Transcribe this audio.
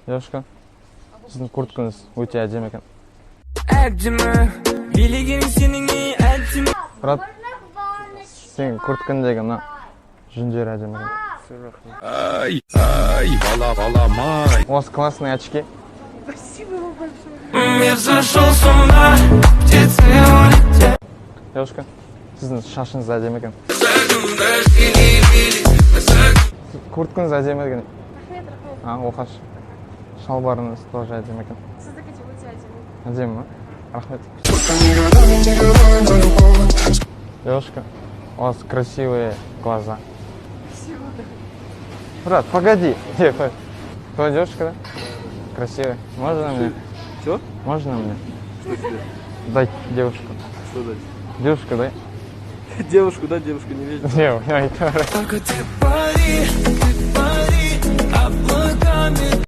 Девушка, sizin kurtkunuz өте әдемі екен. Брат, сен kurtkundagi мына жүндері әдемі екен. Ай, бала-май. У вас классные очки. Спасибо вам большое. Я сошел с ума, птицы улетят. Девушка, sizin шашыңыз әдемі екен. Kurtkunuz әдемі екен. Рахмет, рахмет. Оқаш. Шалбарыңыз тоже әдемі екен. Сіздікі де өте әдемі. Әдемі ма? Рахмет. Девушка, у вас красивые глаза. Спасибо. Брат, погоди. Твоя девушка, да? Красивая. Можно мне? Чё? Можно мне? Что тебе? Дай девушку. Что дать? Девушку дай. Девушку, да, девушку не видишь? Девушку. Только ты пари, облаками.